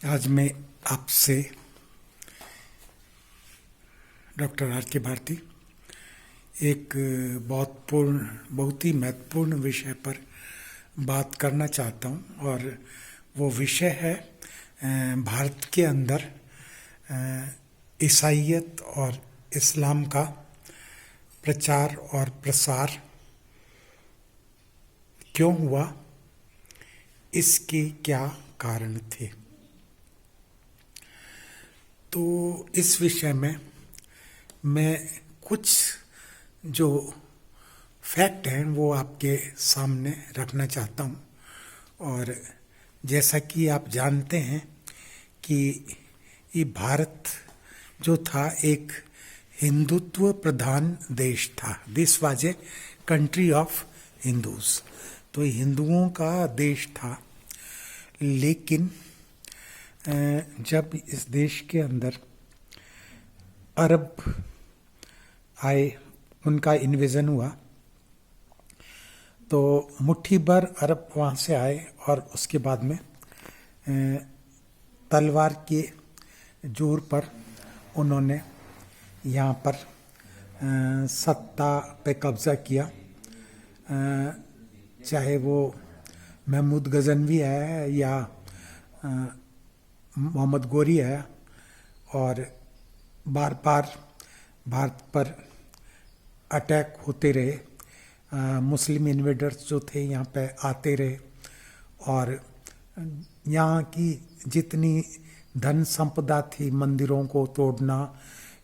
आज मैं आपसे डॉक्टर आर के भारती एक बहुत ही महत्वपूर्ण विषय पर बात करना चाहता हूँ और वो विषय है भारत के अंदर ईसाईयत और इस्लाम का प्रचार और प्रसार क्यों हुआ, इसके क्या कारण थे। तो इस विषय में मैं कुछ जो फैक्ट हैं वो आपके सामने रखना चाहता हूँ। और जैसा कि आप जानते हैं कि ये भारत जो था एक हिंदुत्व प्रधान देश था। This was a country of Hindus. तो हिंदुओं का देश था। लेकिन जब इस देश के अंदर अरब आए, उनका इन्वेजन हुआ, तो मुट्ठी भर अरब वहाँ से आए और उसके बाद में तलवार के जोर पर उन्होंने यहाँ पर सत्ता पे कब्ज़ा किया। चाहे वो महमूद गजनवी है या मोहम्मद गोरी है, और बार बार भारत पर अटैक होते रहे। मुस्लिम इन्वेडर्स जो थे यहाँ पे आते रहे और यहाँ की जितनी धन संपदा थी, मंदिरों को तोड़ना,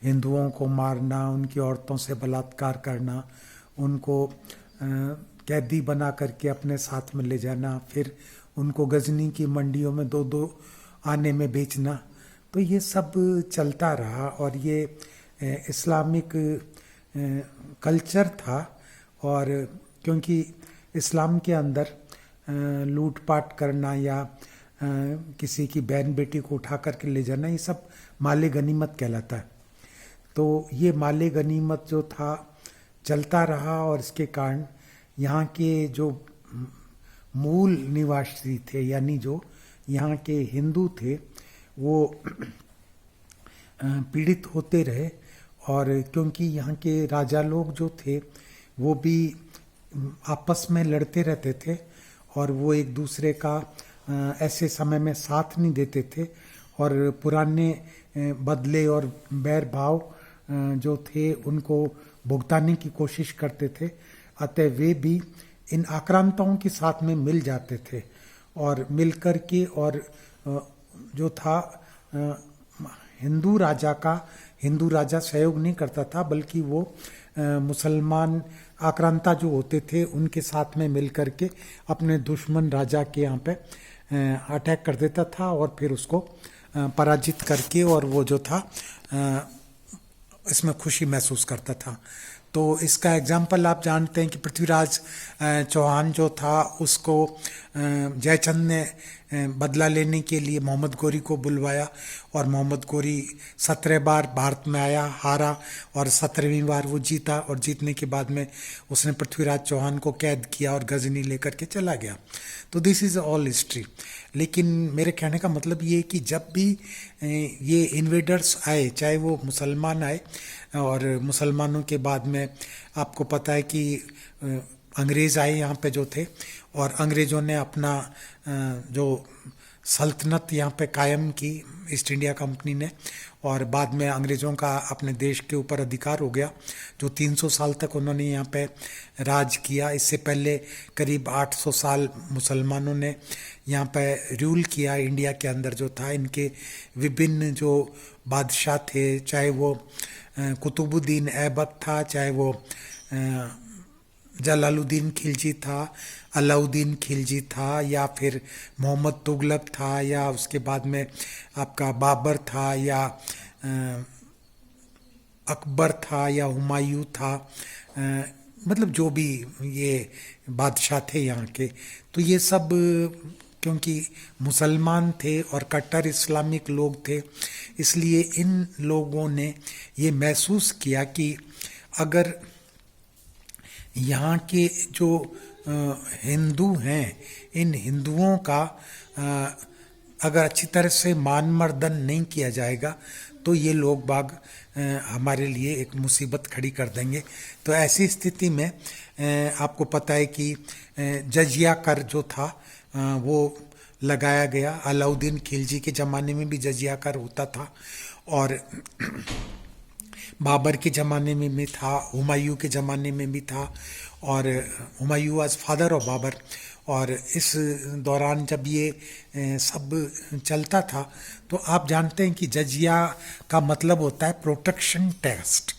हिंदुओं को मारना, उनकी औरतों से बलात्कार करना, उनको कैदी बना करके अपने साथ में ले जाना, फिर उनको गजनी की मंडियों में दो आने में बेचना, तो ये सब चलता रहा। और ये इस्लामिक कल्चर था। और क्योंकि इस्लाम के अंदर लूटपाट करना या किसी की बहन बेटी को उठा करके ले जाना, ये सब माले गनीमत कहलाता है। तो ये माले गनीमत जो था चलता रहा और इसके कारण यहाँ के जो मूल निवासी थे, यानी जो यहाँ के हिंदू थे, वो पीड़ित होते रहे। और क्योंकि यहाँ के राजा लोग जो थे वो भी आपस में लड़ते रहते थे और वो एक दूसरे का ऐसे समय में साथ नहीं देते थे और पुराने बदले और बैर भाव जो थे उनको भुगताने की कोशिश करते थे। अतः वे भी इन आक्रांताओं के साथ में मिल जाते थे और मिल कर के, और जो था हिंदू राजा सहयोग नहीं करता था, बल्कि वो मुसलमान आक्रांता जो होते थे उनके साथ में मिल कर के अपने दुश्मन राजा के यहाँ पे अटैक कर देता था और फिर उसको पराजित करके, और वो जो था इसमें खुशी महसूस करता था। तो इसका एग्जाम्पल आप जानते हैं कि पृथ्वीराज चौहान जो था उसको जयचंद ने बदला लेने के लिए मोहम्मद गोरी को बुलवाया और मोहम्मद गोरी 17 बार भारत में आया, हारा, और 17वीं बार वो जीता। और जीतने के बाद में उसने पृथ्वीराज चौहान को कैद किया और गजनी लेकर के चला गया। तो दिस इज़ ऑल हिस्ट्री। लेकिन मेरे कहने का मतलब ये है कि जब भी ये इन्वेडर्स आए, चाहे वो मुसलमान आए, और मुसलमानों के बाद में आपको पता है कि अंग्रेज़ आए यहाँ पे जो थे, और अंग्रेज़ों ने अपना जो सल्तनत यहाँ पे कायम की ईस्ट इंडिया कंपनी ने, और बाद में अंग्रेज़ों का अपने देश के ऊपर अधिकार हो गया, जो 300 साल तक उन्होंने यहाँ पे राज किया। इससे पहले करीब 800 साल मुसलमानों ने यहाँ पे रूल किया इंडिया के अंदर जो था। इनके विभिन्न जो बादशाह थे, चाहे वो कुतुबुद्दीन ऐबक था, चाहे वो जलालुद्दीन खिलजी था, अलाउद्दीन खिलजी था, या फिर मोहम्मद तुगलक था, या उसके बाद में आपका बाबर था, या अकबर था, या हुमायूं था, मतलब जो भी ये बादशाह थे यहाँ के। तो ये सब क्योंकि मुसलमान थे और कट्टर इस्लामिक लोग थे, इसलिए इन लोगों ने ये महसूस किया कि अगर यहाँ के जो हिंदू हैं, इन हिंदुओं का अगर अच्छी तरह से मान मर्दन नहीं किया जाएगा तो ये लोग बाग हमारे लिए एक मुसीबत खड़ी कर देंगे। तो ऐसी स्थिति में आपको पता है कि जजिया कर जो था वो लगाया गया। अलाउद्दीन खिलजी के ज़माने में भी जजिया कर होता था और बाबर के ज़माने में भी था, हुमायूं के ज़माने में भी था, और Humayun was father of Babur. और इस दौरान जब ये सब चलता था तो आप जानते हैं कि जजिया का मतलब होता है प्रोटेक्शन टेक्स्ट,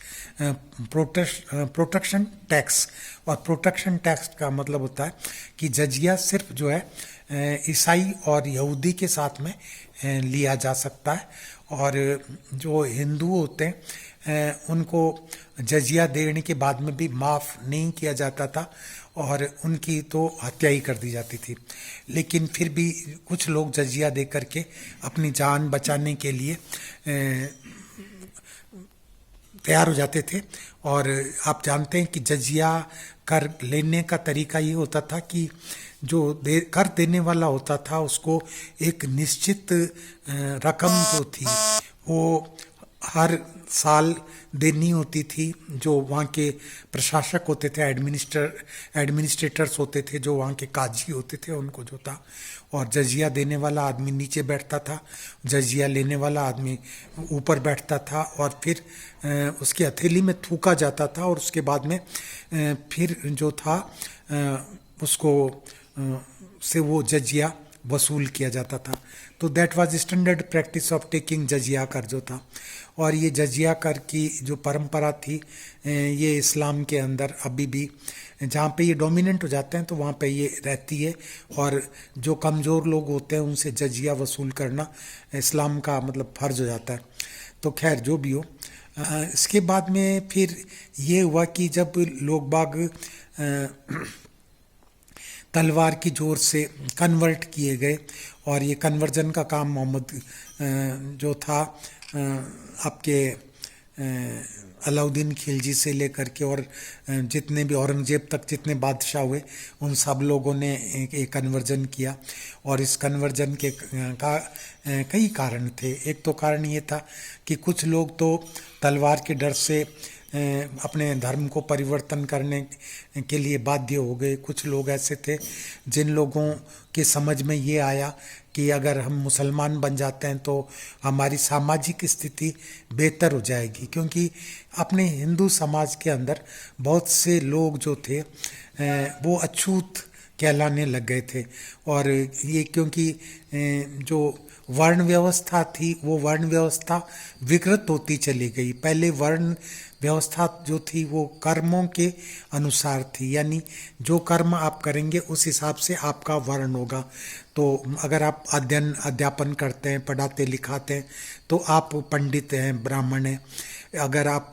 प्रोटेक्शन टैक्स। और प्रोटेक्शन टैक्स का मतलब होता है कि जजिया सिर्फ जो है ईसाई और यहूदी के साथ में लिया जा सकता है, और जो हिंदू होते हैं उनको जजिया देने के बाद में भी माफ़ नहीं किया जाता था और उनकी तो हत्या ही कर दी जाती थी। लेकिन फिर भी कुछ लोग जजिया दे करके अपनी जान बचाने के लिए तैयार हो जाते थे। और आप जानते हैं कि जजिया कर लेने का तरीका ये होता था कि जो कर देने वाला होता था उसको एक निश्चित रकम जो थी वो हर साल देनी होती थी। जो वहाँ के प्रशासक होते थे, एडमिनिस्ट्रेटर्स होते थे, जो वहाँ के काजी होते थे, उनको जो था, और जजिया देने वाला आदमी नीचे बैठता था, जजिया लेने वाला आदमी ऊपर बैठता था, और फिर उसकी हथेली में थूका जाता था, और उसके बाद में फिर जो था उसको से वो जजिया वसूल किया जाता था। तो that was standard practice of taking जजिया कर जो था। और ये जजिया कर की जो परंपरा थी ये इस्लाम के अंदर अभी भी जहाँ पे ये डोमिनेंट हो जाते हैं तो वहाँ पे ये रहती है, और जो कमज़ोर लोग होते हैं उनसे जजिया वसूल करना इस्लाम का मतलब फ़र्ज हो जाता है। तो खैर जो भी हो, इसके बाद में फिर ये हुआ कि जब लोग बाग तलवार की जोर से कन्वर्ट किए गए, और ये कन्वर्जन का काम मोहम्मद जो था आपके अलाउद्दीन खिलजी से लेकर के और जितने भी औरंगजेब तक जितने बादशाह हुए उन सब लोगों ने एक कन्वर्जन किया। और इस कन्वर्जन के कई कारण थे। एक तो कारण ये था कि कुछ लोग तो तलवार के डर से अपने धर्म को परिवर्तन करने के लिए बाध्य हो गए। कुछ लोग ऐसे थे जिन लोगों के समझ में ये आया कि अगर हम मुसलमान बन जाते हैं तो हमारी सामाजिक स्थिति बेहतर हो जाएगी, क्योंकि अपने हिंदू समाज के अंदर बहुत से लोग जो थे वो अछूत कहलाने लग गए थे। और ये क्योंकि जो वर्ण व्यवस्था थी वो वर्ण व्यवस्था विकृत होती चली गई। पहले वर्ण व्यवस्था जो थी वो कर्मों के अनुसार थी, यानी जो कर्म आप करेंगे उस हिसाब से आपका वर्ण होगा। तो अगर आप अध्यापन करते हैं, पढ़ाते लिखाते हैं, तो आप पंडित हैं, ब्राह्मण हैं। अगर आप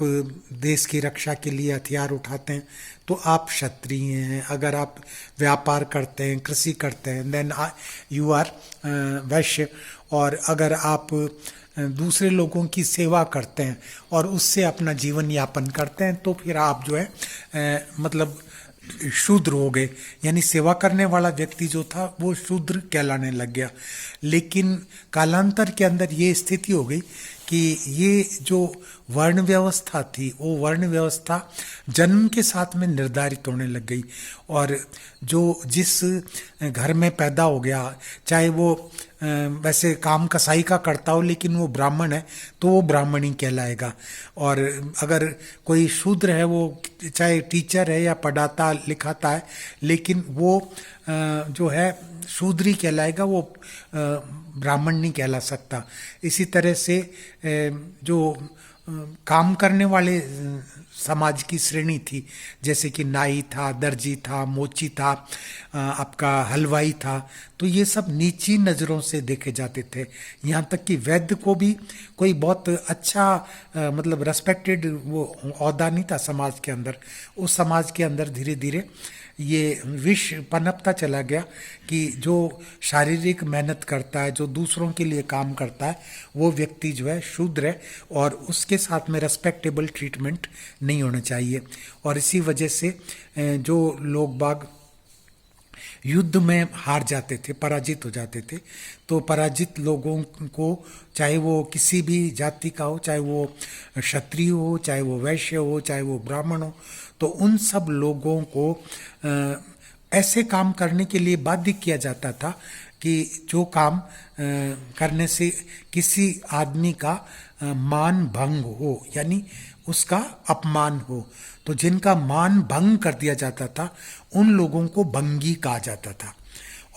देश की रक्षा के लिए हथियार उठाते हैं तो आप क्षत्रिय हैं। अगर आप व्यापार करते हैं, कृषि करते हैं, देन यू आर वैश्य। और अगर आप दूसरे लोगों की सेवा करते हैं और उससे अपना जीवन यापन करते हैं तो फिर आप जो है मतलब शूद्र हो गए। यानी सेवा करने वाला व्यक्ति जो था वो शूद्र कहलाने लग गया। लेकिन कालांतर के अंदर ये स्थिति हो गई कि ये जो वर्ण व्यवस्था थी वो वर्ण व्यवस्था जन्म के साथ में निर्धारित होने लग गई। और जो जिस घर में पैदा हो गया, चाहे वो वैसे काम कसाई का करता हो लेकिन वो ब्राह्मण है तो वो ब्राह्मण ही कहलाएगा। और अगर कोई शूद्र है, वो चाहे टीचर है या पढ़ाता लिखाता है, लेकिन वो जो है शूद्र ही कहलाएगा, वो ब्राह्मण नहीं कहला सकता। इसी तरह से जो काम करने वाले समाज की श्रेणी थी, जैसे कि नाई था, दर्जी था, मोची था, आपका हलवाई था, तो ये सब नीची नज़रों से देखे जाते थे। यहाँ तक कि वैद्य को भी कोई बहुत अच्छा मतलब रेस्पेक्टेड वो औहदा नहीं था समाज के अंदर। उस समाज के अंदर धीरे धीरे ये विष पनपता चला गया कि जो शारीरिक मेहनत करता है, जो दूसरों के लिए काम करता है, वो व्यक्ति जो है शूद्र है और उसके साथ में रेस्पेक्टेबल ट्रीटमेंट नहीं होना चाहिए। और इसी वजह से जो लोग बाग युद्ध में हार जाते थे, पराजित हो जाते थे, तो पराजित लोगों को, चाहे वो किसी भी जाति का हो, चाहे वो क्षत्रिय हो, चाहे वो वैश्य हो, चाहे वो ब्राह्मण हो, तो उन सब लोगों को ऐसे काम करने के लिए बाध्य किया जाता था कि जो काम करने से किसी आदमी का मान भंग हो, यानी उसका अपमान हो। तो जिनका मान भंग कर दिया जाता था उन लोगों को भंगी कहा जाता था।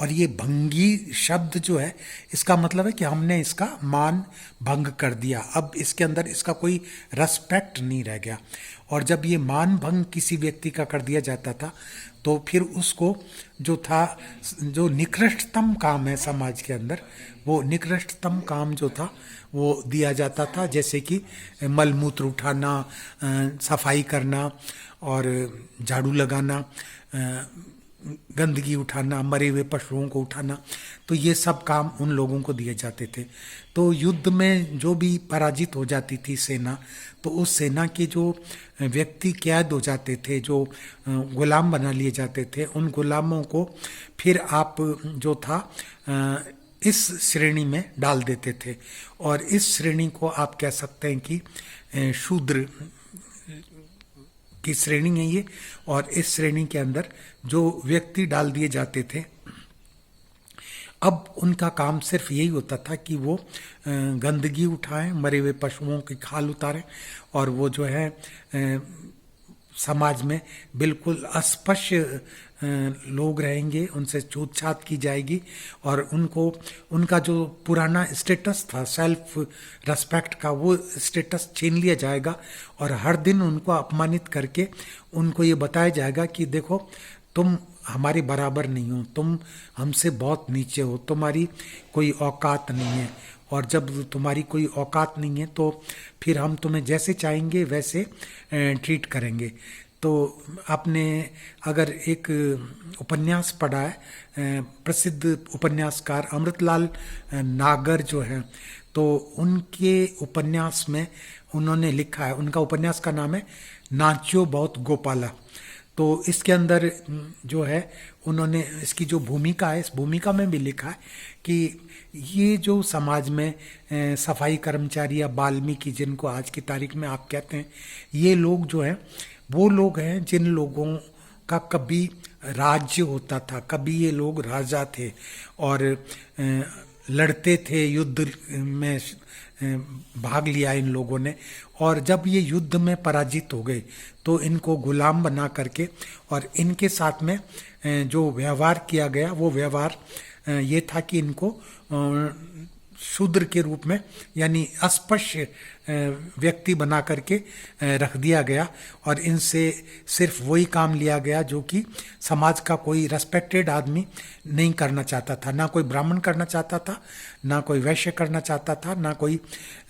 और ये भंगी शब्द जो है, इसका मतलब है कि हमने इसका मान भंग कर दिया, अब इसके अंदर इसका कोई रेस्पेक्ट नहीं रह गया। और जब ये मान भंग किसी व्यक्ति का कर दिया जाता था तो फिर उसको जो था, जो निकृष्टतम काम है समाज के अंदर, वो निकृष्टतम काम जो था वो दिया जाता था, जैसे कि मलमूत्र उठाना, सफाई करना और झाड़ू लगाना, गंदगी उठाना, मरे हुए पशुओं को उठाना, तो ये सब काम उन लोगों को दिए जाते थे। तो युद्ध में जो भी पराजित हो जाती थी सेना, तो उस सेना के जो व्यक्ति कैद हो जाते थे, जो गुलाम बना लिए जाते थे, उन गुलामों को फिर आप जो था इस श्रेणी में डाल देते थे। और इस श्रेणी को आप कह सकते हैं कि शूद्र की श्रेणी है ये। और इस श्रेणी के अंदर जो व्यक्ति डाल दिए जाते थे, अब उनका काम सिर्फ यही होता था कि वो गंदगी उठाएं, मरे हुए पशुओं की खाल उतारें, और वो जो है समाज में बिल्कुल अस्पृश्य लोग रहेंगे, उनसे छूतछात की जाएगी, और उनको उनका जो पुराना स्टेटस था सेल्फ रेस्पेक्ट का, वो स्टेटस छीन लिया जाएगा। और हर दिन उनको अपमानित करके उनको ये बताया जाएगा कि देखो तुम हमारे बराबर नहीं हो, तुम हमसे बहुत नीचे हो, तुम्हारी कोई औकात नहीं है। और जब तुम्हारी कोई औकात नहीं है तो फिर हम तुम्हें जैसे चाहेंगे वैसे ट्रीट करेंगे। तो आपने अगर एक उपन्यास पढ़ा है, प्रसिद्ध उपन्यासकार अमृतलाल नागर जो है, तो उनके उपन्यास में उन्होंने लिखा है, उनका उपन्यास का नाम है नाच्यो बहुत गोपाला। तो इसके अंदर जो है उन्होंने इसकी जो भूमिका है, इस भूमिका में भी लिखा है कि ये जो समाज में सफाई कर्मचारी या बाल्मीकि जिनको आज की तारीख में आप कहते हैं, ये लोग जो हैं वो लोग हैं जिन लोगों का कभी राज्य होता था, कभी ये लोग राजा थे और लड़ते थे, युद्ध में भाग लिया इन लोगों ने। और जब ये युद्ध में पराजित हो गए तो इनको गुलाम बना करके और इनके साथ में जो व्यवहार किया गया वो व्यवहार ये था कि इनको शूद्र के रूप में यानी अस्पृश्य व्यक्ति बना करके रख दिया गया और इनसे सिर्फ वही काम लिया गया जो कि समाज का कोई रेस्पेक्टेड आदमी नहीं करना चाहता था। ना कोई ब्राह्मण करना चाहता था, ना कोई वैश्य करना चाहता था, ना कोई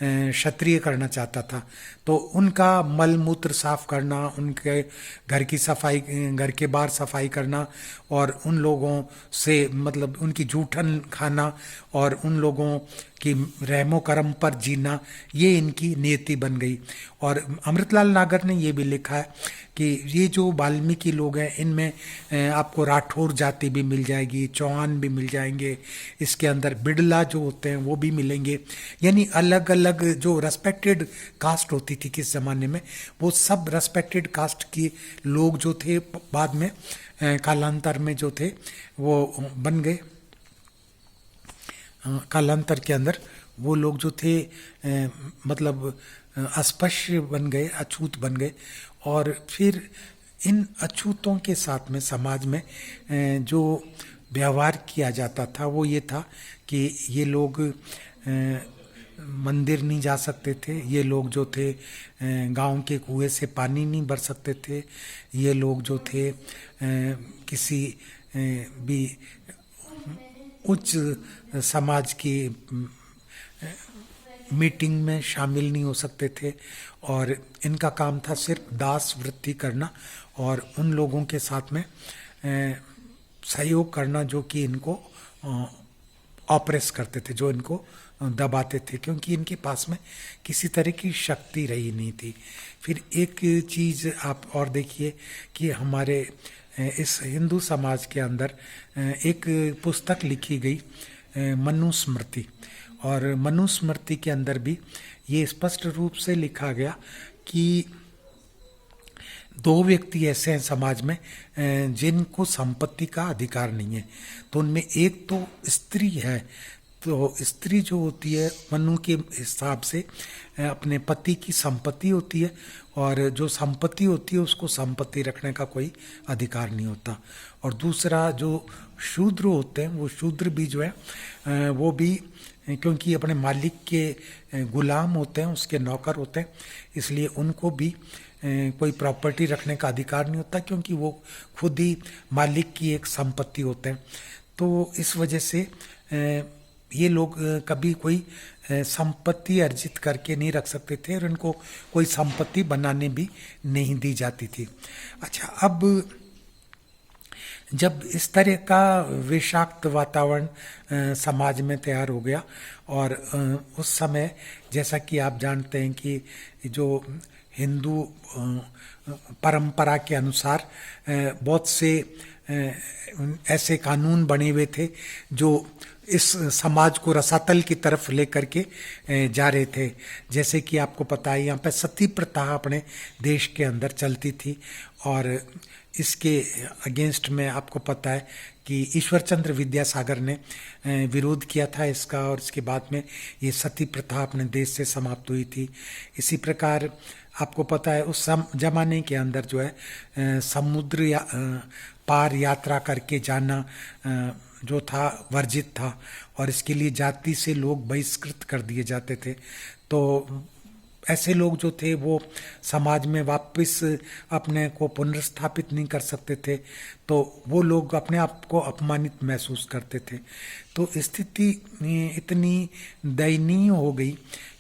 क्षत्रिय करना चाहता था। तो उनका मल मूत्र साफ करना, उनके घर की सफाई, घर के बाहर सफाई करना और उन लोगों से मतलब उनकी जूठन खाना और उन लोगों कि रहमो करम पर जीना, ये इनकी नियति बन गई। और अमृतलाल नागर ने ये भी लिखा है कि ये जो वाल्मीकि लोग हैं इनमें आपको राठौर जाति भी मिल जाएगी, चौहान भी मिल जाएंगे, इसके अंदर बिड़ला जो होते हैं वो भी मिलेंगे। यानी अलग अलग जो रेस्पेक्टेड कास्ट होती थी किस ज़माने में, वो सब रेस्पेक्टेड कास्ट के लोग जो थे बाद में कालांतर में जो थे वो बन गए। कालांतर के अंदर वो लोग जो थे मतलब अस्पृश्य बन गए, अछूत बन गए। और फिर इन अछूतों के साथ में समाज में जो व्यवहार किया जाता था वो ये था कि ये लोग मंदिर नहीं जा सकते थे, ये लोग जो थे गांव के कुएं से पानी नहीं भर सकते थे, ये लोग जो थे किसी भी उच्च समाज की मीटिंग में शामिल नहीं हो सकते थे और इनका काम था सिर्फ दास वृत्ति करना और उन लोगों के साथ में सहयोग करना जो कि इनको ऑप्रेस करते थे, जो इनको दबाते थे, क्योंकि इनके पास में किसी तरह की शक्ति रही नहीं थी। फिर एक चीज़ आप और देखिए कि हमारे इस हिंदू समाज के अंदर एक पुस्तक लिखी गई मनुस्मृति, और मनुस्मृति के अंदर भी ये स्पष्ट रूप से लिखा गया कि दो व्यक्ति ऐसे हैं समाज में जिनको संपत्ति का अधिकार नहीं है। तो उनमें एक तो स्त्री है, तो स्त्री जो होती है मनु के हिसाब से अपने पति की संपत्ति होती है, और जो संपत्ति होती है उसको संपत्ति रखने का कोई अधिकार नहीं होता। और दूसरा जो शूद्र होते हैं, वो शूद्र भी जो है वो भी क्योंकि अपने मालिक के गुलाम होते हैं, उसके नौकर होते हैं, इसलिए उनको भी कोई प्रॉपर्टी रखने का अधिकार नहीं होता, क्योंकि वो खुद ही मालिक की एक संपत्ति होते हैं। तो इस वजह से ये लोग कभी कोई संपत्ति अर्जित करके नहीं रख सकते थे, और इनको कोई संपत्ति बनाने भी नहीं दी जाती थी। अच्छा, अब जब इस तरह का विषाक्त वातावरण समाज में तैयार हो गया, और उस समय जैसा कि आप जानते हैं कि जो हिंदू परंपरा के अनुसार बहुत से ऐसे कानून बने हुए थे जो इस समाज को रसातल की तरफ लेकर के जा रहे थे। जैसे कि आपको पता है यहाँ पे सती प्रथा अपने देश के अंदर चलती थी, और इसके अगेंस्ट में आपको पता है कि ईश्वर चंद्र विद्यासागर ने विरोध किया था इसका, और इसके बाद में ये सती प्रथा अपने देश से समाप्त हुई थी। इसी प्रकार आपको पता है उस जमाने के अंदर जो है समुद्र पार यात्रा करके जाना जो था वर्जित था, और इसके लिए जाति से लोग बहिष्कृत कर दिए जाते थे। तो ऐसे लोग जो थे वो समाज में वापस अपने को पुनर्स्थापित नहीं कर सकते थे, तो वो लोग अपने आप को अपमानित महसूस करते थे। तो स्थिति इतनी दयनीय हो गई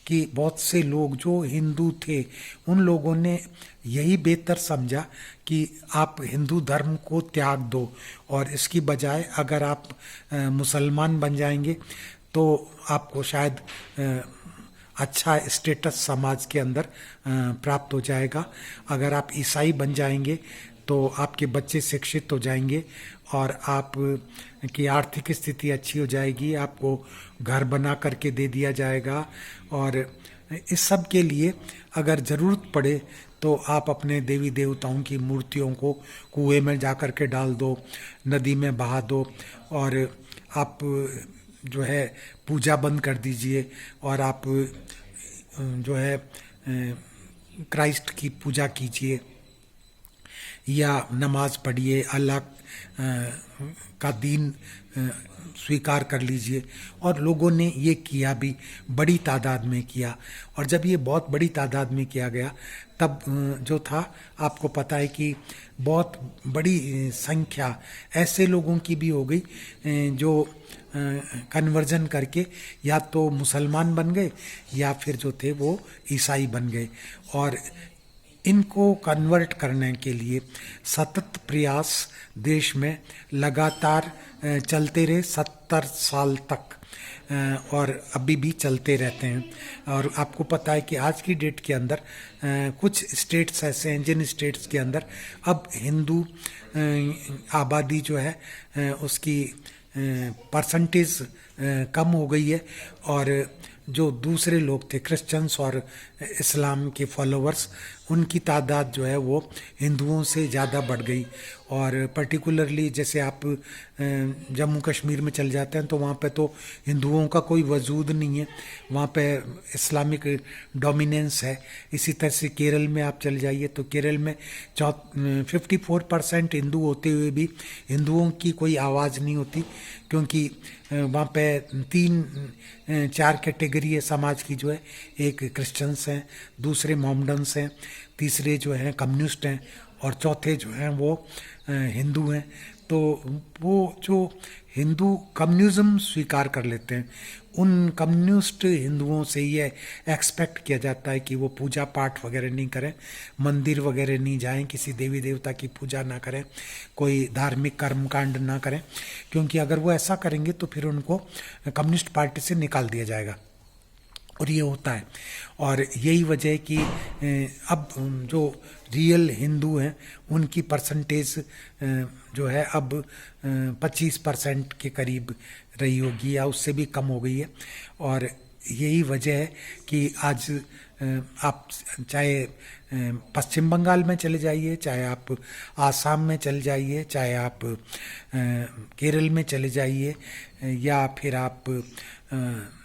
कि बहुत से लोग जो हिंदू थे उन लोगों ने यही बेहतर समझा कि आप हिंदू धर्म को त्याग दो, और इसकी बजाय अगर आप मुसलमान बन जाएंगे तो आपको शायद अच्छा स्टेटस समाज के अंदर प्राप्त हो जाएगा। अगर आप ईसाई बन जाएंगे तो आपके बच्चे शिक्षित हो जाएंगे, और आप की आर्थिक स्थिति अच्छी हो जाएगी, आपको घर बना करके दे दिया जाएगा, और इस सब के लिए अगर ज़रूरत पड़े तो आप अपने देवी देवताओं की मूर्तियों को कुएं में जा कर के डाल दो, नदी में बहा दो, और आप जो है पूजा बंद कर दीजिए, और आप जो है क्राइस्ट की पूजा कीजिए या नमाज पढ़िए, अल्लाह का दीन स्वीकार कर लीजिए। और लोगों ने ये किया भी, बड़ी तादाद में किया, और जब ये बहुत बड़ी तादाद में किया गया तब जो था आपको पता है कि बहुत बड़ी संख्या ऐसे लोगों की भी हो गई जो कन्वर्जन करके या तो मुसलमान बन गए या फिर जो थे वो ईसाई बन गए। और इनको कन्वर्ट करने के लिए सतत प्रयास देश में लगातार चलते रहे 70 साल तक, और अभी भी चलते रहते हैं। और आपको पता है कि आज की डेट के अंदर कुछ स्टेट्स ऐसे हैं जिन स्टेट्स के अंदर अब हिंदू आबादी जो है उसकी परसेंटेज कम हो गई है, और जो दूसरे लोग थे क्रिश्चियंस और इस्लाम के फॉलोअर्स, उनकी तादाद जो है वो हिंदुओं से ज़्यादा बढ़ गई। और पर्टिकुलरली जैसे आप जम्मू कश्मीर में चल जाते हैं तो वहाँ पे तो हिंदुओं का कोई वजूद नहीं है, वहाँ पे इस्लामिक डोमिनेंस है। इसी तरह से केरल में आप चल जाइए तो केरल में 54% हिंदू होते हुए भी हिंदुओं की कोई आवाज़ नहीं होती, क्योंकि वहाँ पे 3-4 कैटेगरी है समाज की जो है, एक क्रिश्चियंस हैं, दूसरे मोहम्मडन्स हैं, तीसरे जो हैं कम्युनिस्ट हैं, और चौथे जो हैं वो हिंदू हैं। तो वो जो हिंदू कम्युनिज्म स्वीकार कर लेते हैं, उन कम्युनिस्ट हिंदुओं से ये एक्सपेक्ट किया जाता है कि वो पूजा पाठ वगैरह नहीं करें, मंदिर वगैरह नहीं जाएं, किसी देवी देवता की पूजा ना करें, कोई धार्मिक कर्मकांड ना करें, क्योंकि अगर वो ऐसा करेंगे तो फिर उनको कम्युनिस्ट पार्टी से निकाल दिया जाएगा। और ये होता है। और यही वजह है कि अब जो रियल हिंदू हैं उनकी परसेंटेज जो है अब 25% के करीब रही होगी या उससे भी कम हो गई है। और यही वजह है कि आज आप चाहे पश्चिम बंगाल में चले जाइए, चाहे आप आसाम में चले जाइए, चाहे आप केरल में चले जाइए, या फिर आप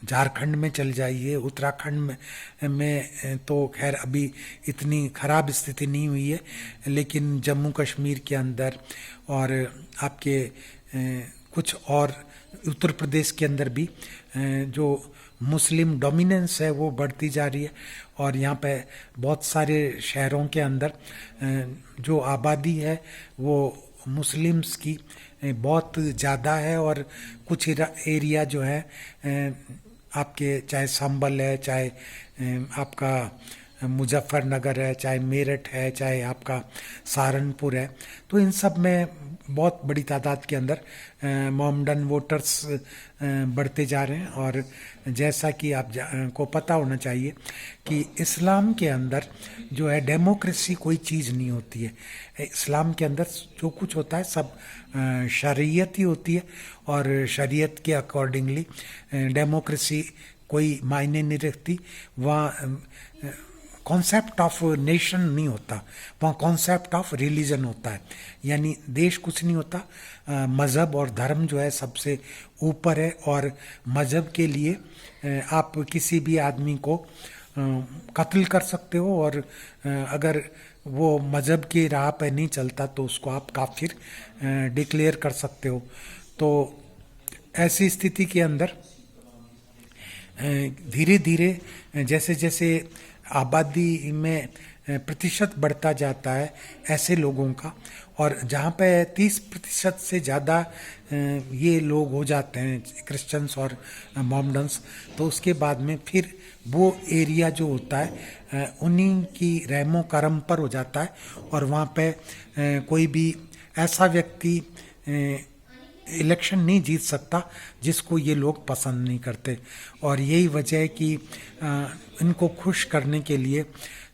झारखंड में चले जाइए, उत्तराखंड में तो खैर अभी इतनी ख़राब स्थिति नहीं हुई है, लेकिन जम्मू कश्मीर के अंदर और आपके कुछ और उत्तर प्रदेश के अंदर भी जो मुस्लिम डोमिनेंस है वो बढ़ती जा रही है। और यहाँ पे बहुत सारे शहरों के अंदर जो आबादी है वो मुस्लिम्स की बहुत ज़्यादा है। और कुछ एरिया जो है आपके चाहे संभल है, चाहे आपका मुजफ्फरनगर है, चाहे मेरठ है, चाहे आपका सहारनपुर है, तो इन सब में बहुत बड़ी तादाद के अंदर मोमडन वोटर्स बढ़ते जा रहे हैं। और जैसा कि आप को पता होना चाहिए कि इस्लाम के अंदर जो है डेमोक्रेसी कोई चीज़ नहीं होती है। इस्लाम के अंदर जो कुछ होता है सब शरीयत ही होती है, और शरीयत के अकॉर्डिंगली डेमोक्रेसी कोई मायने नहीं रखती। वहाँ कॉन्सेप्ट ऑफ नेशन नहीं होता, वहाँ कॉन्सेप्ट ऑफ रिलीजन होता है, यानी देश कुछ नहीं होता, मज़हब और धर्म जो है सबसे ऊपर है। और मज़हब के लिए आप किसी भी आदमी को कत्ल कर सकते हो, और अगर वो मज़हब की राह पे नहीं चलता तो उसको आप काफिर डिक्लेयर कर सकते हो। तो ऐसी स्थिति के अंदर धीरे धीरे जैसे जैसे आबादी में प्रतिशत बढ़ता जाता है ऐसे लोगों का, और जहाँ पे 30% से ज़्यादा ये लोग हो जाते हैं क्रिश्चियंस और मोमडन्स, तो उसके बाद में फिर वो एरिया जो होता है उन्हीं की रहमो करम पर हो जाता है। और वहाँ पे कोई भी ऐसा व्यक्ति इलेक्शन नहीं जीत सकता जिसको ये लोग पसंद नहीं करते। और यही वजह है कि इनको खुश करने के लिए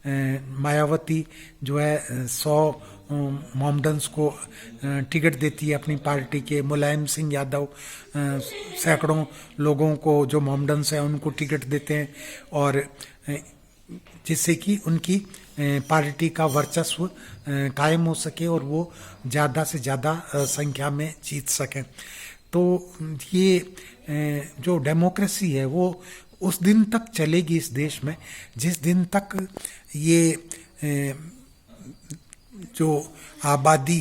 मायावती जो है 100 मोमडन्स को टिकट देती है अपनी पार्टी के। मुलायम सिंह यादव सैकड़ों लोगों को जो मोमडन्स हैं उनको टिकट देते हैं, और जिससे कि उनकी पार्टी का वर्चस्व कायम हो सके और वो ज़्यादा से ज़्यादा संख्या में जीत सकें। तो ये जो डेमोक्रेसी है वो उस दिन तक चलेगी इस देश में जिस दिन तक ये जो आबादी